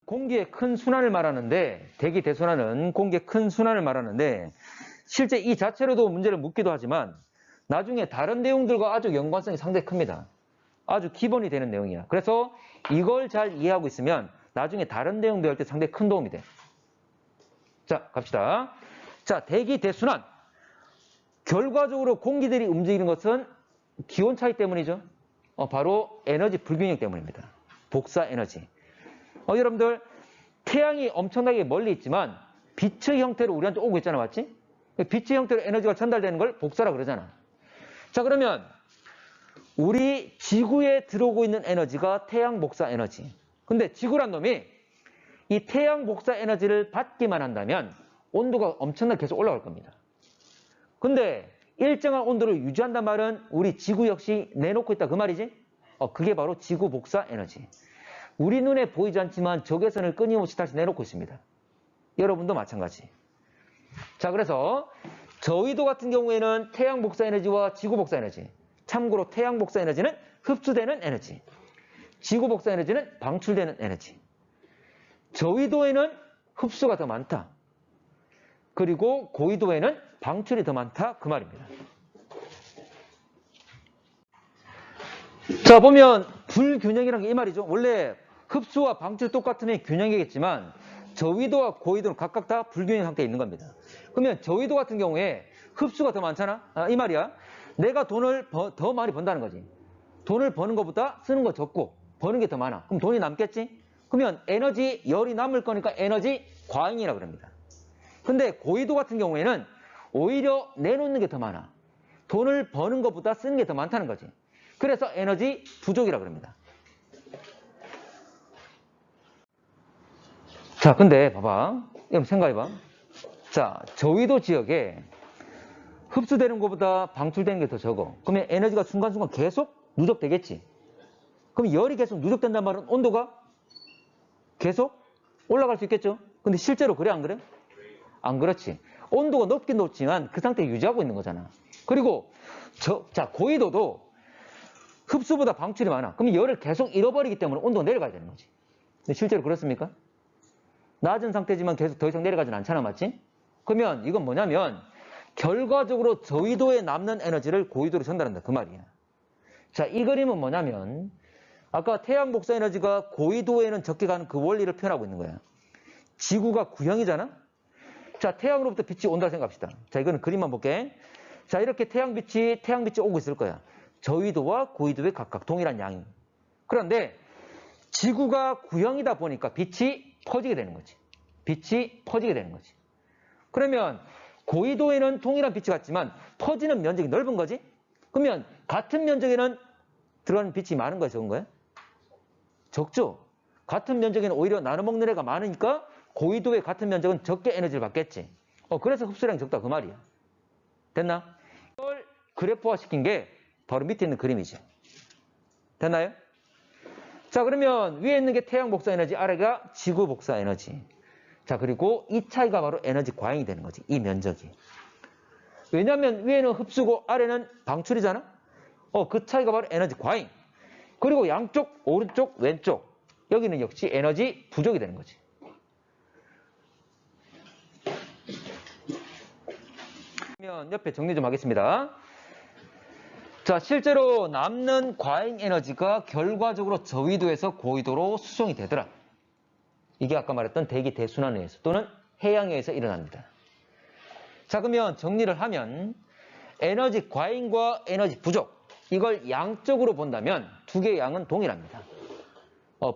공기의 큰 순환을 말하는데, 대기 대순환은 공기의 큰 순환을 말하는데, 실제 이 자체로도 문제를 묻기도 하지만 나중에 다른 내용들과 아주 연관성이 상당히 큽니다. 아주 기본이 되는 내용이야. 그래서 이걸 잘 이해하고 있으면 나중에 다른 내용 배울 때 상당히 큰 도움이 돼. 자, 갑시다. 자, 대기 대순환. 결과적으로 공기들이 움직이는 것은 기온 차이 때문이죠. 바로 에너지 불균형 때문입니다. 복사 에너지. 여러분들 태양이 엄청나게 멀리 있지만 빛의 형태로 우리한테 오고 있잖아, 맞지? 빛의 형태로 에너지가 전달되는 걸 복사라 그러잖아. 자, 그러면 우리 지구에 들어오고 있는 에너지가 태양 복사 에너지. 근데 지구란 놈이 이 태양 복사 에너지를 받기만 한다면 온도가 엄청나게 계속 올라갈 겁니다. 근데 일정한 온도를 유지한단 말은 우리 지구 역시 내놓고 있다 그 말이지? 그게 바로 지구 복사 에너지. 우리 눈에 보이지 않지만 적외선을 끊임없이 다시 내놓고 있습니다. 여러분도 마찬가지. 자, 그래서 저위도 같은 경우에는 태양 복사 에너지와 지구 복사 에너지. 참고로 태양 복사 에너지는 흡수되는 에너지. 지구 복사 에너지는 방출되는 에너지. 저위도에는 흡수가 더 많다. 그리고 고위도에는 방출이 더 많다. 그 말입니다. 자, 보면 불균형이라는 게 이 말이죠. 원래 흡수와 방출이 똑같으면 균형이겠지만 저위도와 고위도는 각각 다 불균형 상태에 있는 겁니다. 그러면 저위도 같은 경우에 흡수가 더 많잖아. 이 말이야. 내가 돈을 더 많이 번다는 거지. 돈을 버는 것보다 쓰는 거 적고 버는 게 더 많아. 그럼 돈이 남겠지? 그러면 에너지 열이 남을 거니까 에너지 과잉이라고 그럽니다. 근데 고위도 같은 경우에는 오히려 내놓는 게 더 많아. 돈을 버는 것보다 쓰는 게 더 많다는 거지. 그래서 에너지 부족이라고 그럽니다. 자, 근데 봐봐. 여러분 생각해봐. 자, 저위도 지역에 흡수되는 것보다 방출되는 게 더 적어. 그러면 에너지가 순간순간 계속 누적되겠지. 그럼 열이 계속 누적된단 말은 온도가 계속 올라갈 수 있겠죠. 근데 실제로 그래 안 그래? 안 그렇지. 온도가 높긴 높지만 그 상태 유지하고 있는 거잖아. 그리고 자, 고위도도 흡수보다 방출이 많아. 그럼 열을 계속 잃어버리기 때문에 온도가 내려가야 되는 거지. 근데 실제로 그렇습니까? 낮은 상태지만 계속 더 이상 내려가진 않잖아, 맞지? 그러면 이건 뭐냐면 결과적으로 저위도에 남는 에너지를 고위도로 전달한다 그 말이야. 자, 이 그림은 뭐냐면 아까 태양 복사 에너지가 고위도에는 적게 가는 그 원리를 표현하고 있는 거야. 지구가 구형이잖아? 자, 태양으로부터 빛이 온다고 생각합시다. 자, 이거는 그림만 볼게. 자, 이렇게 태양빛이 오고 있을 거야. 저위도와 고위도에 각각 동일한 양이. 그런데 지구가 구형이다 보니까 빛이 퍼지게 되는 거지. 빛이 퍼지게 되는 거지. 그러면 고위도에는 동일한 빛이 같지만 퍼지는 면적이 넓은 거지? 그러면 같은 면적에는 들어가는 빛이 많은 거야, 적은 거야? 적죠? 같은 면적에는 오히려 나눠먹는 애가 많으니까 고위도의 같은 면적은 적게 에너지를 받겠지. 그래서 흡수량이 적다 그 말이야. 됐나? 이걸 그래프화 시킨 게 바로 밑에 있는 그림이지. 됐나요? 자, 그러면 위에 있는 게 태양 복사 에너지, 아래가 지구 복사 에너지. 자, 그리고 이 차이가 바로 에너지 과잉이 되는 거지. 이 면적이. 왜냐하면 위에는 흡수고 아래는 방출이잖아? 그 차이가 바로 에너지 과잉. 그리고 양쪽, 오른쪽, 왼쪽. 여기는 역시 에너지 부족이 되는 거지. 그러면 옆에 정리 좀 하겠습니다. 자, 실제로 남는 과잉 에너지가 결과적으로 저위도에서 고위도로 수송이 되더라. 이게 아까 말했던 대기 대순환에 의해서 또는 해양에 의해서 일어납니다. 자, 그러면 정리를 하면 에너지 과잉과 에너지 부족, 이걸 양적으로 본다면 두 개의 양은 동일합니다.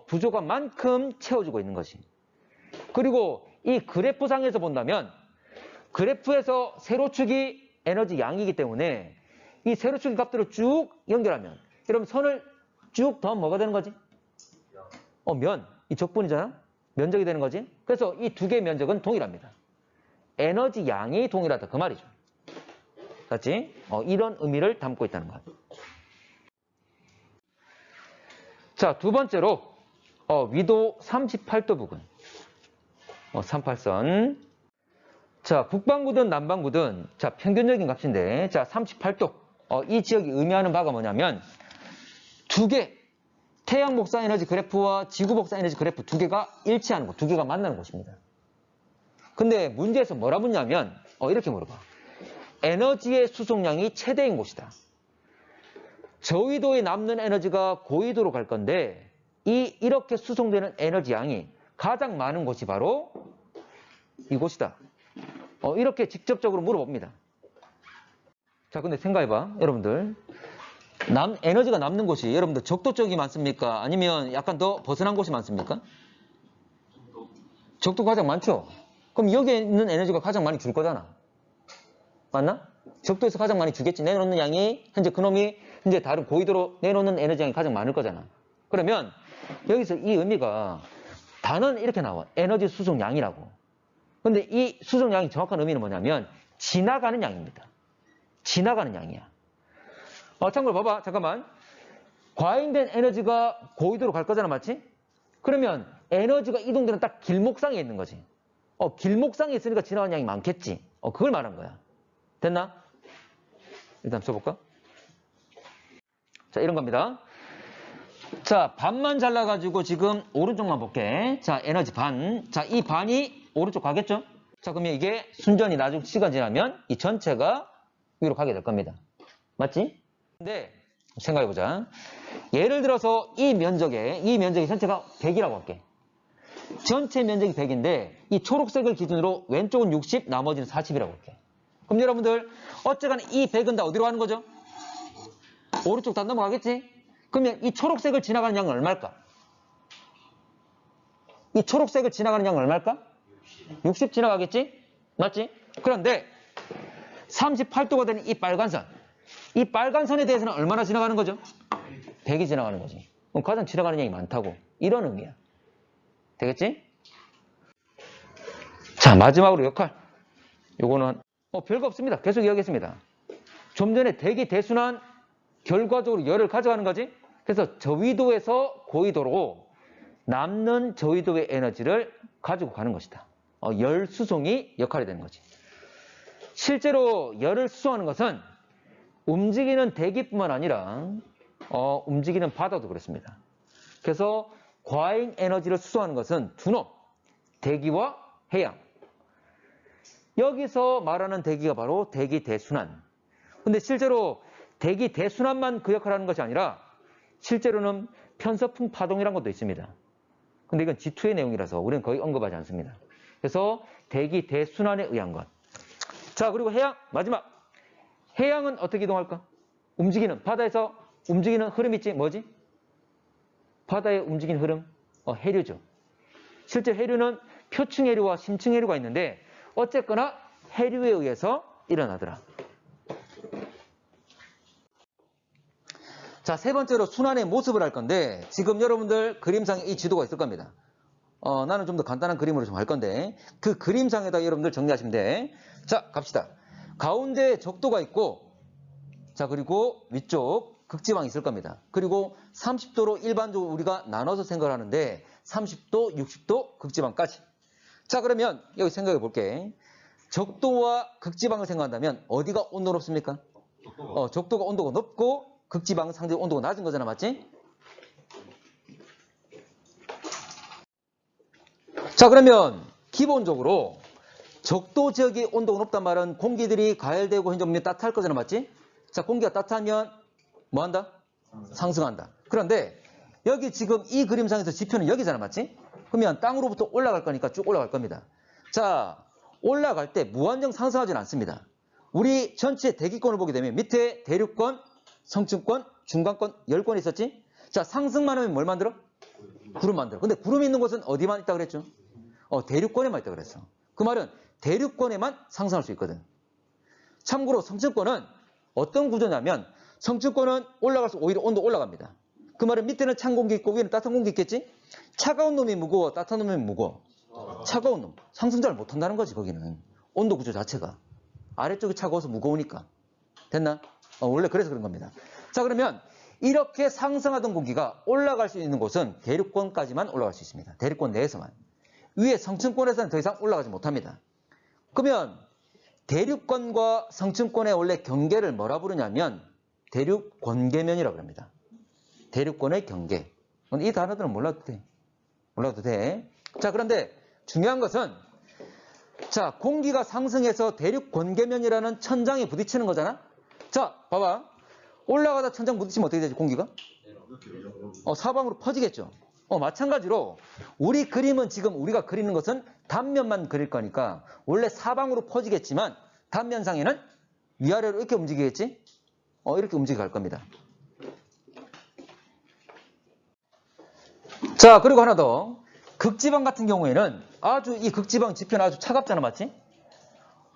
부족한 만큼 채워주고 있는 것이. 그리고 이 그래프상에서 본다면 그래프에서 세로축이 에너지 양이기 때문에 이 세로축의 값들을 쭉 연결하면 여러분 선을 쭉 더하면 뭐가 되는 거지? 이 적분이잖아? 면적이 되는 거지? 그래서 이 두 개의 면적은 동일합니다. 에너지 양이 동일하다 그 말이죠. 맞지? 이런 의미를 담고 있다는 것. 자, 두 번째로 위도 38도 부근 38선. 자, 북반구든 남반구든 자, 평균적인 값인데 자, 38도 이 지역이 의미하는 바가 뭐냐면 두 개 태양 복사 에너지 그래프와 지구 복사 에너지 그래프 두 개가 일치하는 곳, 두 개가 만나는 곳입니다. 근데 문제에서 뭐라 묻냐면 이렇게 물어봐. 에너지의 수송량이 최대인 곳이다. 저위도에 남는 에너지가 고위도로 갈 건데 이렇게 수송되는 에너지 양이 가장 많은 곳이 바로 이곳이다. 이렇게 직접적으로 물어봅니다. 자, 근데 생각해봐, 여러분들. 에너지가 남는 곳이 여러분들 적도 쪽이 많습니까? 아니면 약간 더 벗어난 곳이 많습니까? 적도가 가장 많죠? 그럼 여기에 있는 에너지가 가장 많이 줄 거잖아. 맞나? 적도에서 가장 많이 주겠지. 내놓는 양이, 현재 그놈이 현재 다른 고위도로 내놓는 에너지 양이 가장 많을 거잖아. 그러면 여기서 이 의미가 단어는 이렇게 나와. 에너지 수송량이라고. 근데 이 수송량이 정확한 의미는 뭐냐면 지나가는 양입니다. 지나가는 양이야. 참고로 봐봐. 잠깐만. 과잉된 에너지가 고위도로 갈 거잖아. 맞지? 그러면 에너지가 이동되는 딱 길목상에 있는 거지. 길목상에 있으니까 지나가는 양이 많겠지. 그걸 말한 거야. 됐나? 일단 써볼까? 자, 이런 겁니다. 자, 반만 잘라가지고 지금 오른쪽만 볼게. 자, 에너지 반. 자, 이 반이 오른쪽 가겠죠? 자, 그러면 이게 순전히 나중 시간 지나면 이 전체가 위로 가게 될 겁니다. 맞지? 근데 생각해보자. 예를 들어서 이 면적이 전체가 100이라고 할게. 전체 면적이 100인데 이 초록색을 기준으로 왼쪽은 60, 나머지는 40이라고 할게. 그럼 여러분들 어쨌거나 이 100은 다 어디로 가는 거죠? 오른쪽 다 넘어가겠지? 그러면 이 초록색을 지나가는 양은 얼마일까? 이 초록색을 지나가는 양은 얼마일까? 60 지나가겠지? 맞지? 그런데 38도가 되는 이 빨간 선. 이 빨간 선에 대해서는 얼마나 지나가는 거죠? 100이 지나가는 거지. 그럼 가장 지나가는 양이 많다고. 이런 의미야. 되겠지? 자, 마지막으로 역할. 요거는 별거 없습니다. 계속 이야기했습니다. 좀 전에 대기 대순환 결과적으로 열을 가져가는 거지. 그래서 저위도에서 고위도로 남는 저위도의 에너지를 가지고 가는 것이다. 열 수송이 역할이 되는 거지. 실제로 열을 수송하는 것은 움직이는 대기뿐만 아니라 움직이는 바다도 그렇습니다. 그래서 과잉 에너지를 수송하는 것은 두 놈, 대기와 해양. 여기서 말하는 대기가 바로 대기 대순환. 근데 실제로 대기 대순환만 그 역할을 하는 것이 아니라 실제로는 편서풍 파동이라는 것도 있습니다. 근데 이건 G2의 내용이라서 우리는 거의 언급하지 않습니다. 그래서 대기 대순환에 의한 것. 자, 그리고 해양, 마지막. 해양은 어떻게 이동할까? 바다에서 움직이는 흐름 있지? 뭐지? 바다에 움직이는 흐름? 해류죠. 실제 해류는 표층 해류와 심층 해류가 있는데 어쨌거나 해류에 의해서 일어나더라. 자, 세 번째로 순환의 모습을 할 건데 지금 여러분들 그림상에 이 지도가 있을 겁니다. 나는 좀 더 간단한 그림으로 좀 할 건데 그 그림상에다 여러분들 정리하시면 돼. 자, 갑시다. 가운데 적도가 있고 자, 그리고 위쪽 극지방이 있을 겁니다. 그리고 30도로 일반적으로 우리가 나눠서 생각을 하는데 30도, 60도, 극지방까지. 자, 그러면 여기 생각해 볼게. 적도와 극지방을 생각한다면 어디가 온도 높습니까? 적도가 온도가 높고 극지방은 상대적으로 온도가 낮은 거잖아. 맞지? 자, 그러면 기본적으로 적도 지역이 온도가 높단 말은 공기들이 가열되고 현재 따뜻할 거잖아. 맞지? 자, 공기가 따뜻하면 뭐 한다? 상승한다. 그런데 여기 지금 이 그림상에서 지표는 여기잖아. 맞지? 그러면 땅으로부터 올라갈 거니까 쭉 올라갈 겁니다. 자, 올라갈 때 무한정 상승하지는 않습니다. 우리 전체 대기권을 보게 되면 밑에 대륙권, 성층권, 중간권, 열권이 있었지? 자, 상승만 하면 뭘 만들어? 구름 만들어. 근데 구름이 있는 곳은 어디만 있다고 그랬죠? 대륙권에만 있다고 그랬어. 그 말은 대륙권에만 상승할 수 있거든. 참고로 성층권은 어떤 구조냐면 성층권은 올라갈수록 오히려 온도 올라갑니다. 그 말은 밑에는 찬 공기 있고 위에는 따뜻한 공기 있겠지? 차가운 놈이 무거워, 따뜻한 놈이 무거워. 차가운 놈. 상승 잘 못한다는 거지, 거기는. 온도 구조 자체가. 아래쪽이 차가워서 무거우니까. 됐나? 원래 그래서 그런 겁니다. 자, 그러면 이렇게 상승하던 공기가 올라갈 수 있는 곳은 대륙권까지만 올라갈 수 있습니다. 대륙권 내에서만. 위에 성층권에서는 더 이상 올라가지 못합니다. 그러면 대륙권과 성층권의 원래 경계를 뭐라 부르냐면 대륙 권계면이라고 합니다. 대륙권의 경계. 이 단어들은 몰라도 돼. 몰라도 돼. 자, 그런데 중요한 것은 자, 공기가 상승해서 대륙 권계면이라는 천장에 부딪히는 거잖아. 자, 봐봐. 올라가다 천장 부딪히면 어떻게 되지, 공기가? 사방으로 퍼지겠죠. 마찬가지로 우리 그림은 지금 우리가 그리는 것은 단면만 그릴 거니까 원래 사방으로 퍼지겠지만 단면상에는 위아래로 이렇게 움직이겠지? 이렇게 움직여 갈 겁니다. 자, 그리고 하나 더. 극지방 같은 경우에는 아주 이 극지방 지표는 아주 차갑잖아, 맞지?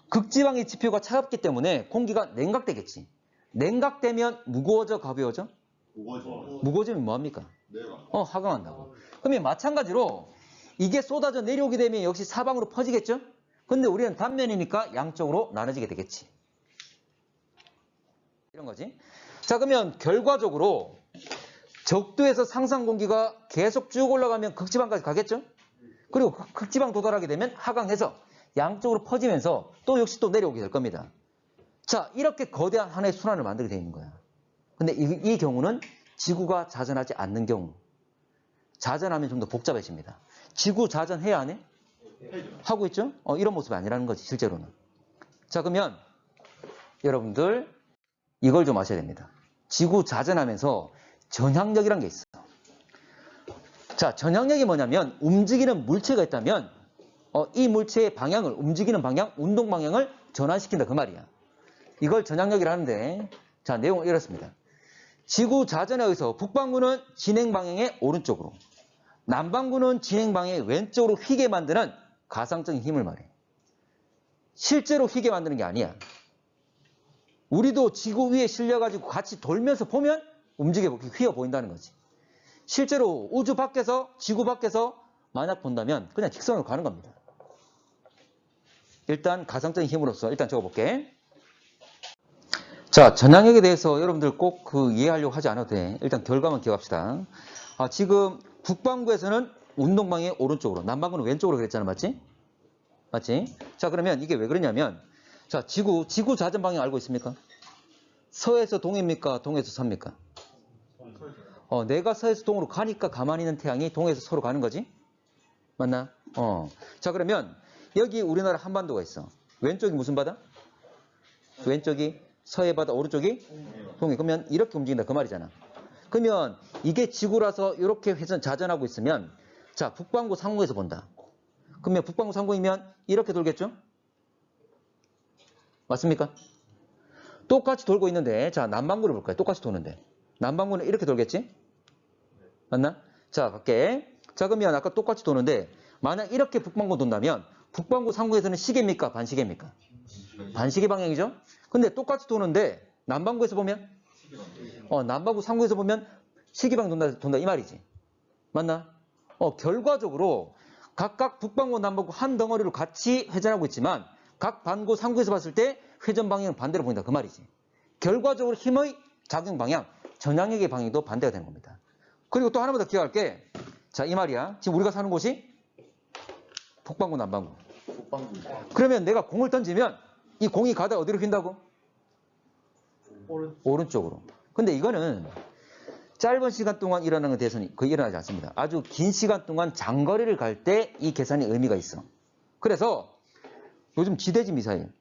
극지방의 지표가 차갑기 때문에 공기가 냉각되겠지. 냉각되면 무거워져, 가벼워져? 무거워지면 뭐합니까? 하강한다고. 그러면 마찬가지로 이게 쏟아져 내려오게 되면 역시 사방으로 퍼지겠죠? 근데 우리는 단면이니까 양쪽으로 나눠지게 되겠지. 이런 거지. 자, 그러면 결과적으로 적도에서 상상 공기가 계속 쭉 올라가면 극지방까지 가겠죠? 그리고 극지방 도달하게 되면 하강해서 양쪽으로 퍼지면서 또 역시 또 내려오게 될 겁니다. 자, 이렇게 거대한 하나의 순환을 만들게 되어 있는 거야. 근데 이 경우는 지구가 자전하지 않는 경우. 자전하면 좀 더 복잡해집니다. 지구 자전해야 안 해? 하고 있죠? 이런 모습이 아니라는 거지, 실제로는. 자, 그러면 여러분들 이걸 좀 아셔야 됩니다. 지구 자전하면서 전향력이란 게 있어. 자, 전향력이 뭐냐면 움직이는 물체가 있다면 이 물체의 방향을, 움직이는 방향, 운동 방향을 전환시킨다 그 말이야. 이걸 전향력이라 하는데, 자, 내용은 이렇습니다. 지구 자전에 의해서 북반구는 진행 방향의 오른쪽으로, 남반구는 진행 방향의 왼쪽으로 휘게 만드는 가상적인 힘을 말해. 실제로 휘게 만드는 게 아니야. 우리도 지구 위에 실려가지고 같이 돌면서 보면 움직여 휘어 보인다는 거지. 실제로 우주 밖에서, 지구 밖에서 만약 본다면 그냥 직선으로 가는 겁니다. 일단 가상적인 힘으로서 일단 적어볼게. 자, 전향력에 대해서 여러분들 꼭 이해하려고 하지 않아도 돼. 일단 결과만 기억합시다. 지금 북반구에서는 운동 방향의 오른쪽으로, 남반구는 왼쪽으로 그랬잖아, 맞지? 맞지? 자, 그러면 이게 왜 그러냐면, 자, 지구 자전 방향 알고 있습니까? 서에서 동입니까? 동에서 서입니까? 내가 서에서 동으로 가니까 가만히 있는 태양이 동에서 서로 가는 거지? 맞나? 자, 그러면 여기 우리나라 한반도가 있어. 왼쪽이 무슨 바다? 왼쪽이 서해 바다, 오른쪽이 동해. 그러면 이렇게 움직인다 그 말이잖아. 그러면 이게 지구라서 이렇게 자전하고 있으면, 자, 북반구 상공에서 본다. 그러면 북반구 상공이면 이렇게 돌겠죠? 맞습니까? 똑같이 돌고 있는데, 자, 남반구를 볼까요? 똑같이 도는데. 남반구는 이렇게 돌겠지? 맞나? 자, 갈게. 자, 그러면 아까 똑같이 도는데, 만약 이렇게 북반구 돈다면, 북반구 상공에서는 시계입니까? 반시계입니까? 반시계 방향이죠? 근데 똑같이 도는데, 남반구에서 보면? 남반구 상공에서 보면 시계방 돈다 이 말이지. 맞나? 결과적으로 각각 북반구, 남반구 한 덩어리로 같이 회전하고 있지만, 각 반구, 상구에서 봤을 때 회전 방향은 반대로 보인다 그 말이지. 결과적으로 힘의 작용 방향, 전향력의 방향도 반대가 되는 겁니다. 그리고 또 하나만 더 기억할게. 자, 이 말이야. 지금 우리가 사는 곳이 북반구, 남반구. 그러면 내가 공을 던지면 이 공이 가다 어디로 휜다고? 오른쪽으로. 근데 이거는 짧은 시간 동안 일어나는 것에 대해서는 거의 일어나지 않습니다. 아주 긴 시간 동안 장거리를 갈 때 이 계산이 의미가 있어. 그래서 요즘 지대지 미사일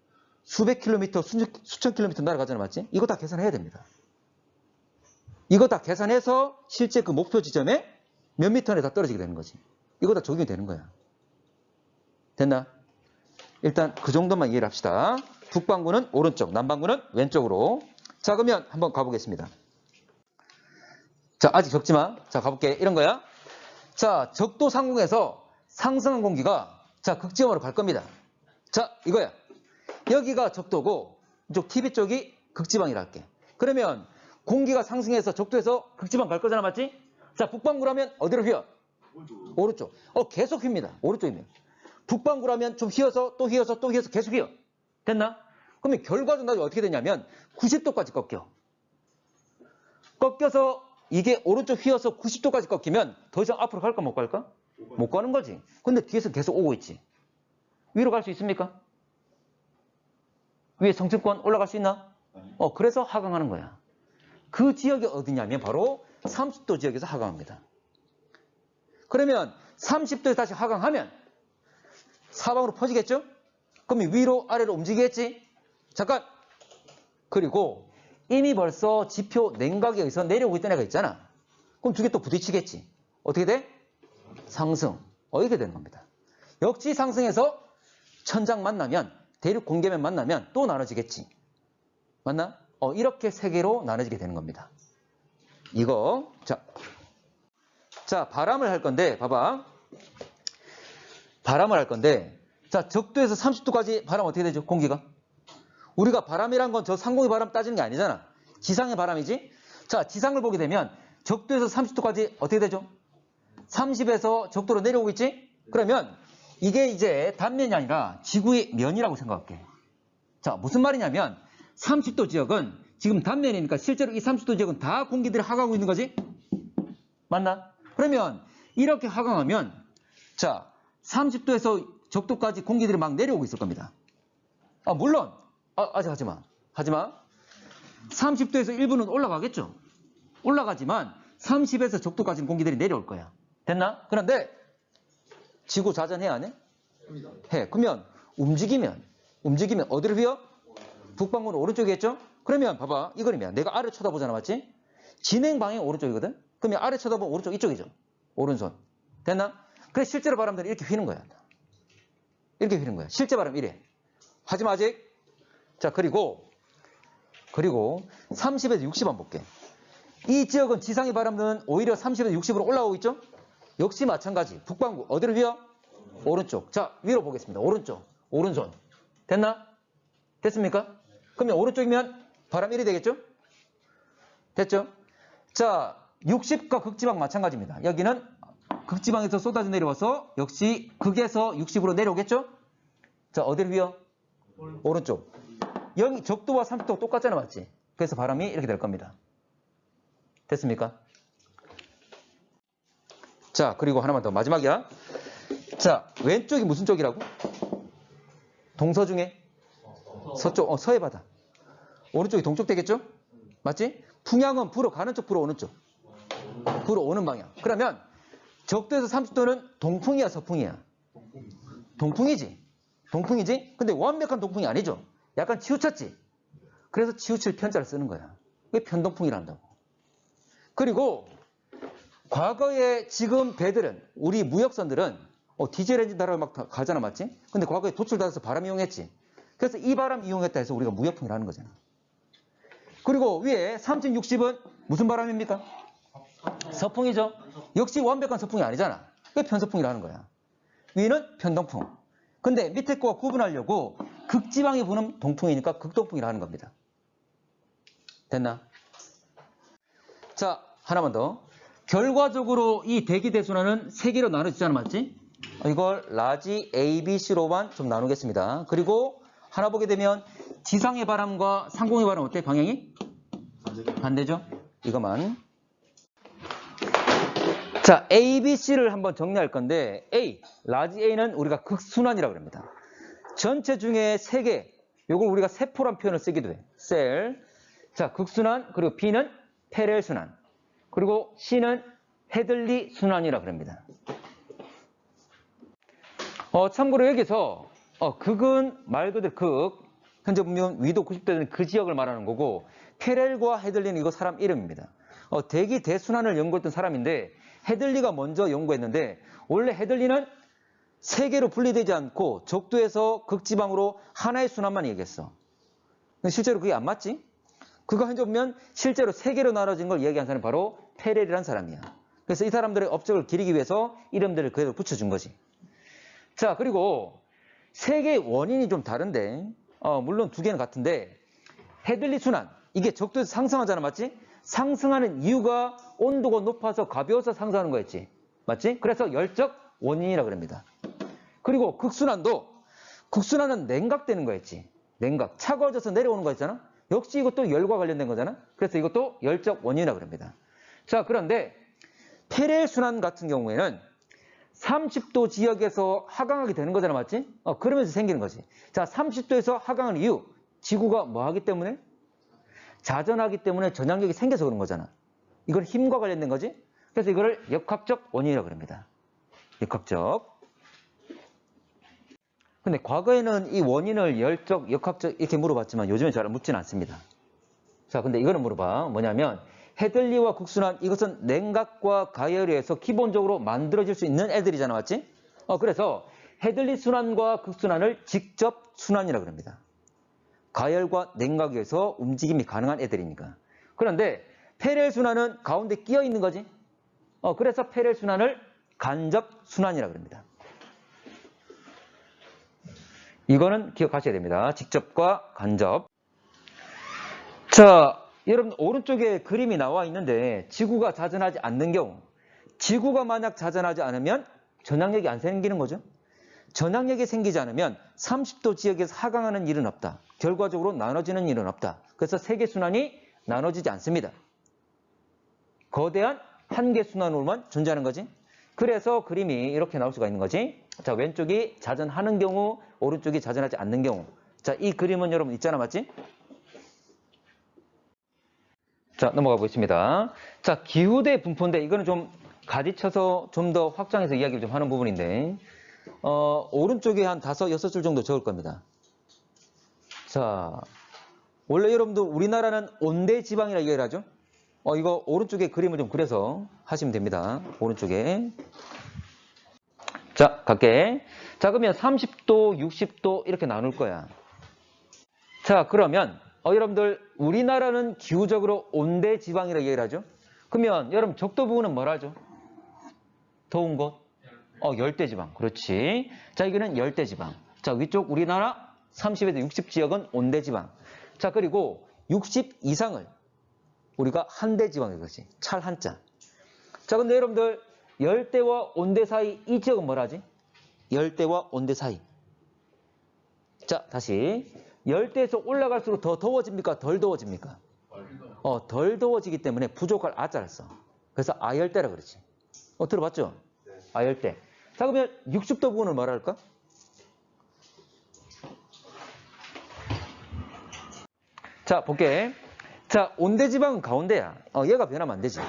수백 킬로미터, 수천 킬로미터 날아가잖아, 맞지? 이거 다 계산해야 됩니다. 이거 다 계산해서 실제 그 목표 지점에 몇 미터 안에 다 떨어지게 되는 거지. 이거 다 적용이 되는 거야. 됐나? 일단 그 정도만 이해를 합시다. 북반구는 오른쪽, 남반구는 왼쪽으로. 자, 그러면 한번 가보겠습니다. 자, 아직 적지 마. 자, 가볼게. 이런 거야. 자, 적도 상공에서 상승한 공기가 자, 극지방으로 갈 겁니다. 자, 이거야. 여기가 적도고 이쪽 TV 쪽이 극지방이라 할게. 그러면 공기가 상승해서 적도에서 극지방 갈 거잖아, 맞지? 자, 북반구라면 어디로 휘어? 오른쪽. 계속 휩니다. 오른쪽이면. 북반구라면 좀 휘어서 또 휘어서 또 휘어서 계속 휘어. 됐나? 그러면 결과적으로 나중에 어떻게 되냐면 90도까지 꺾여. 꺾여서 이게 오른쪽 휘어서 90도까지 꺾이면 더 이상 앞으로 갈까 못 갈까? 못 가는 거지. 근데 뒤에서 계속 오고 있지. 위로 갈 수 있습니까? 위에 성층권 올라갈 수 있나? 그래서 하강하는 거야. 그 지역이 어디냐면 바로 30도 지역에서 하강합니다. 그러면 30도에서 다시 하강하면 사방으로 퍼지겠죠? 그럼 위로 아래로 움직이겠지? 잠깐! 그리고 이미 벌써 지표 냉각에 의해서 내려오고 있던 애가 있잖아. 그럼 두 개 또 부딪히겠지. 어떻게 돼? 상승. 이렇게 되는 겁니다. 역시 상승해서 천장 만나면, 대륙 공개면 만나면 또 나눠지겠지. 맞나? 이렇게 세 개로 나눠지게 되는 겁니다. 이거. 자, 바람을 할 건데, 봐봐. 바람을 할 건데, 자, 적도에서 30도까지 바람 어떻게 되죠? 공기가? 우리가 바람이란 건 저 상공의 바람 따지는 게 아니잖아. 지상의 바람이지? 자, 지상을 보게 되면 적도에서 30도까지 어떻게 되죠? 30에서 적도로 내려오고 있지? 그러면 이게 이제 단면이 아니라 지구의 면이라고 생각할게. 자, 무슨 말이냐면 30도 지역은 지금 단면이니까 실제로 이 30도 지역은 다 공기들이 하강하고 있는 거지? 맞나? 그러면 이렇게 하강하면 자, 30도에서 적도까지 공기들이 막 내려오고 있을 겁니다. 물론 아직 하지마. 30도에서 일부는 올라가겠죠? 올라가지만 30에서 적도까지는 공기들이 내려올 거야. 됐나? 그런데 지구 자전해야 안 해? 해. 그러면 움직이면 어디를 휘어? 북방구는 오른쪽이겠죠? 그러면 봐봐. 이 그림이야. 내가 아래 쳐다보잖아. 맞지? 진행 방향 오른쪽이거든? 그러면 아래 쳐다보면 오른쪽 이쪽이죠? 오른손. 됐나? 그래 실제로 바람들이 이렇게 휘는 거야. 이렇게 휘는 거야. 실제 바람 이래. 하지마 아직. 자, 그리고 30에서 60 한번 볼게. 이 지역은 지상의 바람은 오히려 30에서 60으로 올라오고 있죠? 역시 마찬가지. 북반구 어디를 휘어? 오른쪽. 자, 위로 보겠습니다. 오른쪽. 오른손. 됐나? 됐습니까? 그러면 오른쪽이면 바람 1이 되겠죠? 됐죠? 자, 60과 극지방 마찬가지입니다. 여기는 극지방에서 쏟아져 내려와서 역시 극에서 60으로 내려오겠죠? 자, 어디를 휘어? 오른쪽. 여기 적도와 30도가 똑같잖아, 맞지? 그래서 바람이 이렇게 될 겁니다. 됐습니까? 자, 그리고 하나만 더. 마지막이야. 자, 왼쪽이 무슨 쪽이라고? 동서 중에? 서쪽, 서해 바다. 오른쪽이 동쪽 되겠죠? 맞지? 풍향은 불어 가는 쪽, 불어 오는 쪽. 불어 오는 방향. 그러면 적도에서 30도는 동풍이야, 서풍이야? 동풍이지. 근데 완벽한 동풍이 아니죠. 약간 치우쳤지. 그래서 치우칠 편자를 쓰는 거야. 그게 편동풍이란다고. 그리고 과거에 지금 배들은 우리 무역선들은 디젤 엔진 달아 막 가잖아, 맞지? 근데 과거에 도출 달아서 바람 이용했지. 그래서 이 바람 이용했다 해서 우리가 무역풍이라 하는 거잖아. 그리고 위에 30, 60은 무슨 바람입니까? 서풍이죠. 역시 완벽한 서풍이 아니잖아. 그게 편서풍이라 하는 거야. 위는 편동풍. 근데 밑에 거와 구분하려고 극지방에 부는 동풍이니까 극동풍이라 하는 겁니다. 됐나? 자, 하나만 더. 결과적으로 이 대기대순환은 3개로 나눠지잖아, 맞지? 이걸 라지 A, B, C로만 좀 나누겠습니다. 그리고 하나 보게 되면 지상의 바람과 상공의 바람 어때? 방향이? 반대죠? 이거만. 자, A, B, C를 한번 정리할 건데 A, 라지 A는 우리가 극순환이라고 합니다. 전체 중에 3개, 이걸 우리가 세포란 표현을 쓰기도 해. 셀. 자, 극순환, 그리고 B는 페렐 순환. 그리고 C는 헤들리 순환이라고 합니다. 참고로 여기서 극은 말 그대로 극, 현재 보면 위도 90도 되는 그 지역을 말하는 거고 페렐과 헤들리는 이거 사람 이름입니다. 대기 대순환을 연구했던 사람인데 헤들리가 먼저 연구했는데 원래 헤들리는 3개로 분리되지 않고 적도에서 극지방으로 하나의 순환만 얘기했어. 근데 실제로 그게 안 맞지? 그거 현재 보면 실제로 3개로 나눠진 걸 이야기한 사람이 바로 페렐이라는 사람이야. 그래서 이 사람들의 업적을 기리기 위해서 이름들을 그대로 붙여준 거지. 자, 그리고 3개의 원인이 좀 다른데 물론 2개는 같은데 헤들리 순환, 이게 적도에서 상승하잖아, 맞지? 상승하는 이유가 온도가 높아서 가벼워서 상승하는 거였지, 맞지? 그래서 열적 원인이라고 합니다. 그리고 극순환은 냉각되는 거였지. 냉각, 차가워져서 내려오는 거였잖아. 역시 이것도 열과 관련된 거잖아. 그래서 이것도 열적 원인이라고 합니다. 자, 그런데 페렐 순환 같은 경우에는 30도 지역에서 하강하게 되는 거잖아, 맞지? 그러면서 생기는 거지. 자, 30도에서 하강하는 이유, 지구가 뭐 하기 때문에? 자전하기 때문에 전향력이 생겨서 그런 거잖아. 이건 힘과 관련된 거지. 그래서 이거를 역학적 원인이라고 합니다. 역학적. 근데 과거에는 이 원인을 열적, 역학적 이렇게 물어봤지만 요즘은 잘 묻지는 않습니다. 자, 근데 이거는 물어봐. 뭐냐면 해들리와 극순환 이것은 냉각과 가열에서 기본적으로 만들어질 수 있는 애들이잖아, 맞지? 그래서 해들리 순환과 극순환을 직접 순환이라고 합니다. 가열과 냉각에서 움직임이 가능한 애들이니까. 그런데 페렐 순환은 가운데 끼어 있는 거지. 그래서 페렐 순환을 간접 순환이라고 합니다. 이거는 기억하셔야 됩니다. 직접과 간접. 자, 여러분 오른쪽에 그림이 나와 있는데 지구가 자전하지 않는 경우, 지구가 만약 자전하지 않으면 전향력이 안 생기는 거죠. 전향력이 생기지 않으면 30도 지역에서 하강하는 일은 없다. 결과적으로 나눠지는 일은 없다. 그래서 세계순환이 나눠지지 않습니다. 거대한 한계순환으로만 존재하는 거지. 그래서 그림이 이렇게 나올 수가 있는 거지. 자, 왼쪽이 자전하는 경우, 오른쪽이 자전하지 않는 경우. 자, 이 그림은 여러분 있잖아, 맞지? 자, 넘어가 보겠습니다. 자, 기후대 분포인데 이거는 좀 가지쳐서 좀 더 확장해서 이야기를 좀 하는 부분인데 오른쪽에 한 5, 6줄 정도 적을 겁니다. 자, 원래 여러분들 우리나라는 온대 지방이라 이야기를 하죠. 이거 오른쪽에 그림을 좀 그려서 하시면 됩니다. 오른쪽에. 자, 갈게. 자, 그러면 30도, 60도 이렇게 나눌 거야. 자, 그러면 여러분들 우리나라는 기후적으로 온대 지방이라 얘기를 하죠. 그러면 여러분 적도 부근은 뭐라 하죠? 더운 곳? 열대 지방. 그렇지. 자, 이거는 열대 지방. 자, 위쪽 우리나라 30에서 60 지역은 온대 지방. 자, 그리고 60 이상을 우리가 한대 지방이라고 하지. 찰 한자. 자, 근데 여러분들 열대와 온대 사이 이 지역은 뭐라 하지? 열대와 온대 사이. 자, 다시. 열대에서 올라갈수록 더 더워집니까? 덜 더워집니까? 덜 더워지기 때문에 부족할 아자를 써. 그래서 아열대라 그러지. 들어봤죠? 아열대. 자, 그러면 60도 부근을 뭐라 할까? 자, 볼게. 자, 온대지방은 가운데야. 얘가 변하면 안 되지.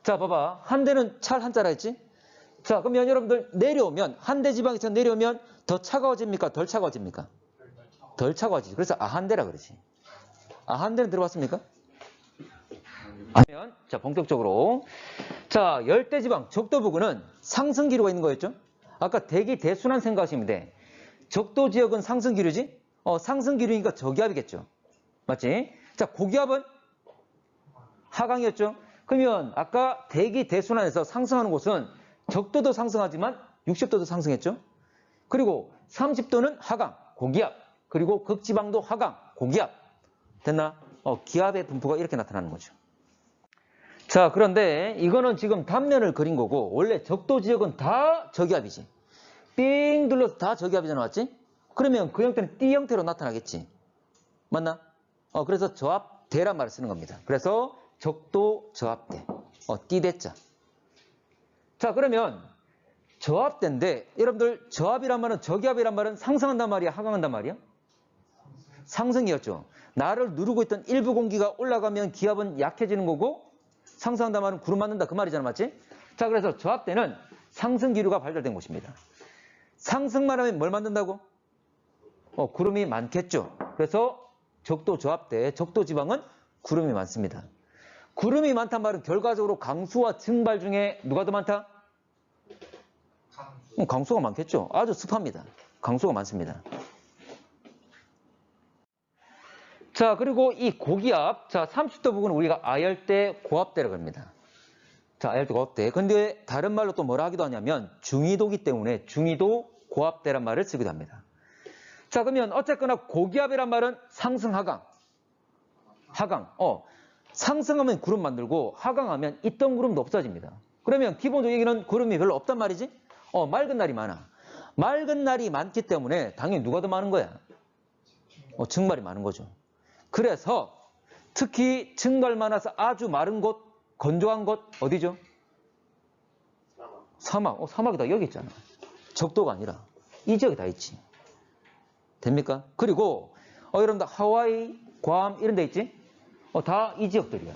자, 봐봐. 한대는 찰 한자라 했지? 자, 그러면 여러분들 내려오면, 한대지방에서 내려오면 더 차가워집니까? 덜 차가워집니까? 덜 차가워지지. 그래서 아한대라 그러지. 아한대는 들어봤습니까? 아니면, 자, 본격적으로. 자, 열대지방, 적도 부근은 상승기류가 있는 거였죠? 아까 대기 대순환 생각하시면 돼. 적도 지역은 상승기류지? 상승기류니까 저기압이겠죠? 맞지? 자, 고기압은 하강이었죠? 그러면 아까 대기 대순환에서 상승하는 곳은 적도도 상승하지만 60도도 상승했죠? 그리고 30도는 하강, 고기압. 그리고 극지방도 하강, 고기압. 됐나? 기압의 분포가 이렇게 나타나는 거죠. 자, 그런데 이거는 지금 단면을 그린 거고 원래 적도 지역은 다 저기압이지. 삥 둘러서 다 저기압이잖아, 맞지? 그러면 그 형태는 띠 형태로 나타나겠지. 맞나? 그래서 저압대란 말을 쓰는 겁니다. 그래서 적도 저압대. 띠대자. 자, 그러면 저압대인데 여러분들 저압이란 말은 저기압이란 말은 상승한단 말이야, 하강한단 말이야? 상승이었죠. 나를 누르고 있던 일부 공기가 올라가면 기압은 약해지는 거고 상승한단 말은 구름 맞는다 그 말이잖아, 맞지? 자, 그래서 저압대는 상승 기류가 발달된 곳입니다. 상승만 하면 뭘 만든다고? 구름이 많겠죠. 그래서 적도 저압대, 적도 지방은 구름이 많습니다. 구름이 많단 말은 결과적으로 강수와 증발 중에 누가 더 많다? 강수가 많겠죠. 아주 습합니다. 강수가 많습니다. 자, 그리고 이 고기압, 자, 30도 부근은 우리가 아열대 고압대라고 합니다. 자, 아열대 고압대. 근데 다른 말로 또 뭐라 하기도 하냐면 중위도기 때문에 중위도 고압대란 말을 쓰기도 합니다. 자, 그러면 어쨌거나 고기압이란 말은 상승, 하강. 하강. 상승하면 구름 만들고 하강하면 있던 구름도 없어집니다. 그러면 기본적으로 여기는 구름이 별로 없단 말이지? 맑은 날이 많아. 맑은 날이 많기 때문에 당연히 누가 더 많은 거야? 증발이 많은 거죠. 그래서 특히 증발 많아서 아주 마른 곳, 건조한 곳 어디죠? 사막. 사막이 다 여기 있잖아. 적도가 아니라 이 지역에 다 있지. 됩니까? 그리고 여러분들 하와이, 괌 이런 데 있지? 다 이 지역들이야.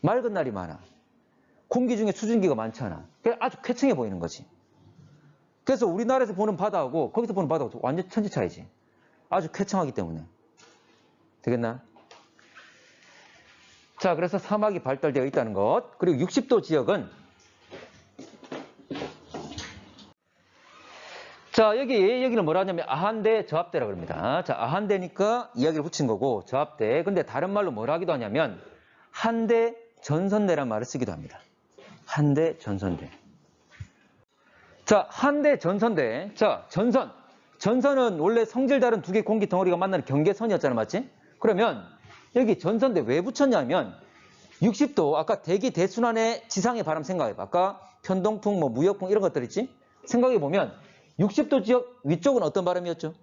맑은 날이 많아. 공기 중에 수증기가 많잖아. 그래서 아주 쾌청해 보이는 거지. 그래서 우리나라에서 보는 바다하고 거기서 보는 바다하고 완전 천지 차이지. 아주 쾌청하기 때문에. 되겠나? 자, 그래서 사막이 발달되어 있다는 것. 그리고 60도 지역은 자, 여기는 뭐라 하냐면 아한대 저압대라고 합니다. 자, 아한대니까 이야기를 붙인 거고 저압대. 근데 다른 말로 뭐라 하기도 하냐면 한대 전선대란 말을 쓰기도 합니다. 한대 전선대. 자, 한대 전선대. 자, 전선. 전선은 원래 성질 다른 두 개의 공기 덩어리가 만나는 경계선이었잖아, 맞지? 그러면 여기 전선대 왜 붙였냐면 60도, 아까 대기 대순환의 지상의 바람 생각해봐. 아까 편동풍, 뭐 무역풍 이런 것들 있지? 생각해보면 60도 지역 위쪽은 어떤 바람이었죠?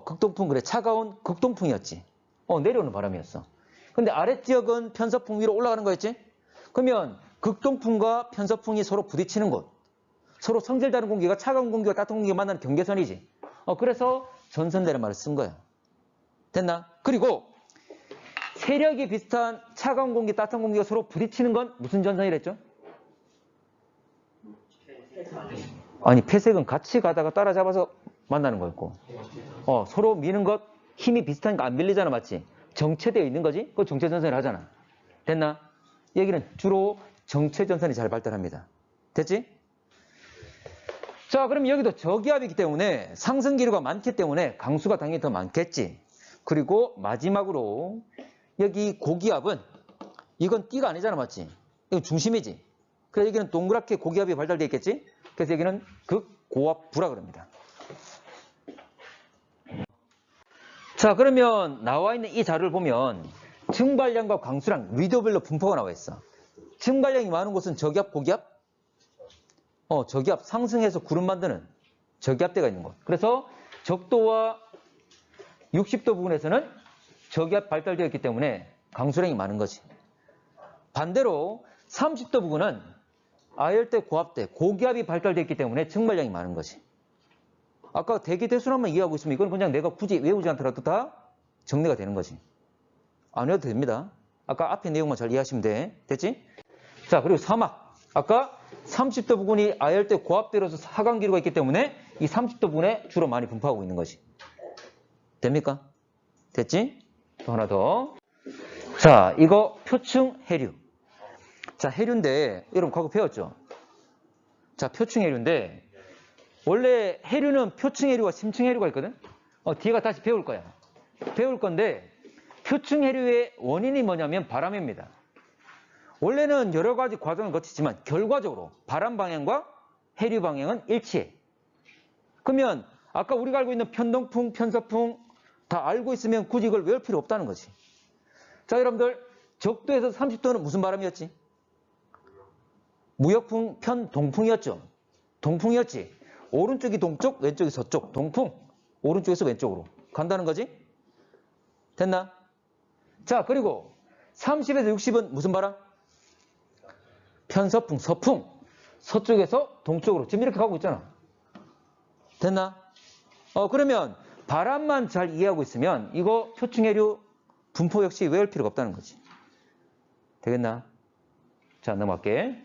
극동풍, 그래. 차가운 극동풍이었지. 내려오는 바람이었어. 근데 아랫지역은 편서풍 위로 올라가는 거였지? 그러면 극동풍과 편서풍이 서로 부딪히는 곳. 서로 성질 다른 공기가 차가운 공기와 따뜻한 공기가 만나는 경계선이지. 그래서 전선대라는 말을 쓴 거야. 됐나? 그리고 세력이 비슷한 차가운 공기, 따뜻한 공기가 서로 부딪히는 건 무슨 전선이랬죠? 아니, 폐색은 같이 가다가 따라잡아서 만나는 거였고. 서로 미는 것, 힘이 비슷하니까 안 밀리잖아, 맞지? 정체되어 있는 거지? 그거 정체전선이라 하잖아. 됐나? 여기는 주로 정체전선이 잘 발달합니다. 됐지? 자, 그럼 여기도 저기압이기 때문에 상승 기류가 많기 때문에 강수가 당연히 더 많겠지. 그리고 마지막으로 여기 고기압은 이건 띠가 아니잖아, 맞지? 이건 중심이지. 그래서 여기는 동그랗게 고기압이 발달되어 있겠지? 그래서 여기는 극고압부라 그럽니다. 자, 그러면 나와 있는 이 자료를 보면 증발량과 강수량 위도별로 분포가 나와 있어. 증발량이 많은 곳은 저기압, 고기압? 저기압 상승해서 구름 만드는 저기압대가 있는 곳. 그래서 적도와 60도 부근에서는 저기압 발달되어 있기 때문에 강수량이 많은 거지. 반대로 30도 부근은 아열대, 고압대, 고기압이 발달되어 있기 때문에 증발량이 많은 거지. 아까 대기 대순환만 이해하고 있으면 이건 그냥 내가 굳이 외우지 않더라도 다 정리가 되는 거지. 안 외워도 됩니다. 아까 앞에 내용만 잘 이해하시면 돼. 됐지? 자, 그리고 사막. 아까 30도 부근이 아열대, 고압대로서 하강 기류가 있기 때문에 이 30도 부근에 주로 많이 분포하고 있는 거지. 됩니까? 됐지? 또 하나 더. 자, 이거 표층 해류. 자, 해류인데 여러분 과거 배웠죠? 자, 표층 해류인데 원래 해류는 표층 해류와 심층 해류가 있거든? 뒤에가 다시 배울 거야. 배울 건데 표층 해류의 원인이 뭐냐면 바람입니다. 원래는 여러 가지 과정을 거치지만 결과적으로 바람 방향과 해류 방향은 일치해. 그러면 아까 우리가 알고 있는 편동풍, 편서풍 다 알고 있으면 굳이 이걸 외울 필요 없다는 거지. 자, 여러분들 적도에서 30도는 무슨 바람이었지? 무역풍, 편동풍이었죠. 동풍이었지. 오른쪽이 동쪽, 왼쪽이 서쪽. 동풍. 오른쪽에서 왼쪽으로 간다는 거지. 됐나? 자, 그리고 30에서 60은 무슨 바람? 편서풍, 서풍. 서쪽에서 동쪽으로. 지금 이렇게 가고 있잖아. 됐나? 그러면 바람만 잘 이해하고 있으면 이거 표층해류 분포 역시 외울 필요가 없다는 거지. 되겠나? 자, 넘어갈게.